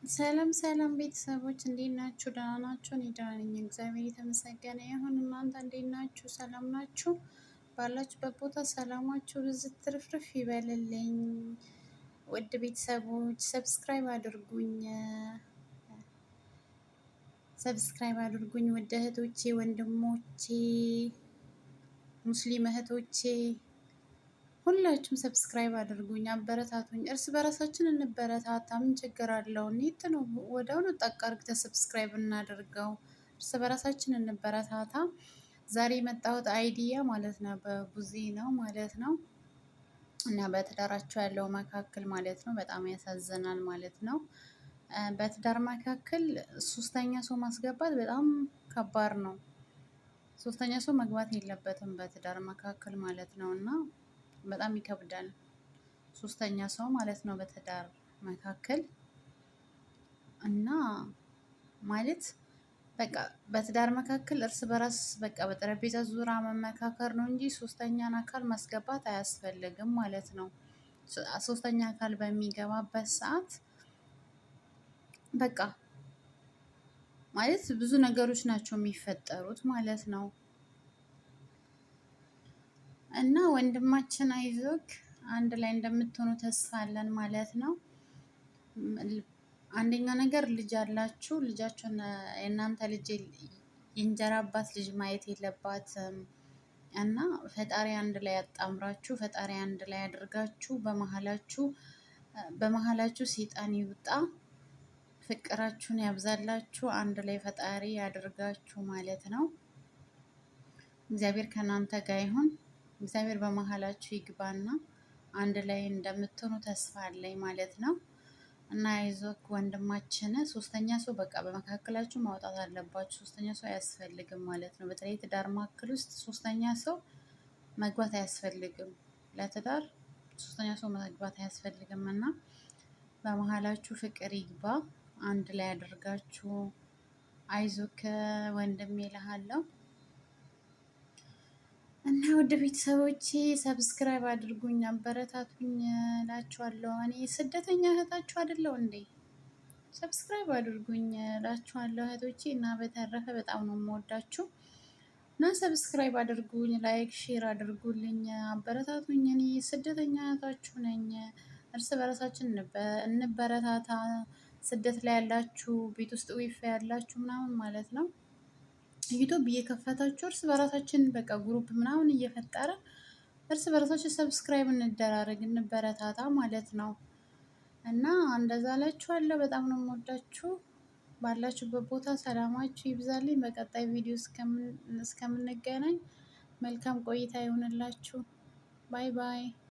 ሰላም ሰላም ቤተሰቦች እንዴት ናችሁ? ደህና ናችሁ? እኔ ደህና ነኝ፣ እግዚአብሔር የተመሰገነ ይሁን። እናንተ እንዴት ናችሁ? ሰላም ናችሁ? ባላችሁበት ቦታ ሰላማችሁ ብዝት ትርፍርፍ ይበልልኝ። ውድ ቤተሰቦች ሰብስክራይብ አድርጉኝ። ውድ እህቶቼ፣ ወንድሞቼ፣ ሙስሊም እህቶቼ ሁላችሁም ሰብስክራይብ አድርጉኝ፣ አበረታቱኝ። እርስ በራሳችን እንበረታታ። ምን ችግር አለው? ኔት ነው ወዲያውኑ ጠቅ አድርገህ ሰብስክራይብ እናደርገው። እርስ በራሳችን እንበረታታ። ዛሬ የመጣሁት አይዲያ ማለት ነው በቡዜ ነው ማለት ነው እና በትዳራቸው ያለው መካከል ማለት ነው በጣም ያሳዝናል ማለት ነው። በትዳር መካከል ሶስተኛ ሰው ማስገባት በጣም ከባድ ነው። ሶስተኛ ሰው መግባት የለበትም በትዳር መካከል ማለት ነው እና በጣም ይከብዳል። ሶስተኛ ሰው ማለት ነው በትዳር መካከል እና ማለት በቃ በትዳር መካከል እርስ በራስ በቃ በጠረጴዛ ዙሪያ መመካከር ነው እንጂ ሶስተኛን አካል ማስገባት አያስፈልግም ማለት ነው። ሶስተኛ አካል በሚገባበት ሰዓት በቃ ማለት ብዙ ነገሮች ናቸው የሚፈጠሩት ማለት ነው። እና ወንድማችን አይዞክ፣ አንድ ላይ እንደምትሆኑ ተስፋ አለን ማለት ነው። አንደኛ ነገር ልጅ አላችሁ። ልጃችሁን የእናንተ ልጅ የእንጀራ አባት ልጅ ማየት የለባትም እና ፈጣሪ አንድ ላይ ያጣምራችሁ፣ ፈጣሪ አንድ ላይ ያደርጋችሁ። በመሀላችሁ ሰይጣን ይውጣ፣ ፍቅራችሁን ያብዛላችሁ፣ አንድ ላይ ፈጣሪ ያደርጋችሁ ማለት ነው። እግዚአብሔር ከእናንተ ጋር ይሁን። እግዚአብሔር በመሀላችሁ ይግባና አንድ ላይ እንደምትሆኑ ተስፋ አለኝ ማለት ነው። እና አይዞክ ወንድማችን፣ ሶስተኛ ሰው በቃ በመካከላችሁ ማውጣት አለባችሁ። ሶስተኛ ሰው አያስፈልግም ማለት ነው። በተለይ ትዳር መካከል ውስጥ ሶስተኛ ሰው መግባት አያስፈልግም። ለትዳር ሶስተኛ ሰው መግባት አያስፈልግም እና በመሀላችሁ ፍቅር ይግባ፣ አንድ ላይ አድርጋችሁ። አይዞክ ወንድሜ እልሃለሁ። እና ውድ ቤተሰቦቼ ሰብስክራይብ አድርጉኝ፣ አበረታቱኝ እላችኋለሁ። እኔ ስደተኛ እህታችሁ አይደለሁ እንዴ? ሰብስክራይብ አድርጉኝ እላችኋለሁ እህቶቼ። እና በተረፈ በጣም ነው የምወዳችሁ እና ሰብስክራይብ አድርጉኝ፣ ላይክ ሼር አድርጉልኝ፣ አበረታቱኝ። እኔ ስደተኛ እህታችሁ ነኝ። እርስ በራሳችን እንበረታታ። ስደት ላይ ያላችሁ፣ ቤት ውስጥ ዊፍ ያላችሁ ምናምን ማለት ነው ዩቱብ እየከፈታችሁ እርስ በራሳችን በቃ ግሩፕ ምናምን እየፈጠረ እርስ በራሳችን ሰብስክራይብ እንደራረግ፣ እንበረታታ ማለት ነው። እና እንደዛ እላችኋለሁ። በጣም ነው የምወዳችሁ። ባላችሁበት ቦታ ሰላማችሁ ይብዛልኝ። በቀጣይ ቪዲዮ እስከምንገናኝ መልካም ቆይታ ይሆንላችሁ። ባይ ባይ።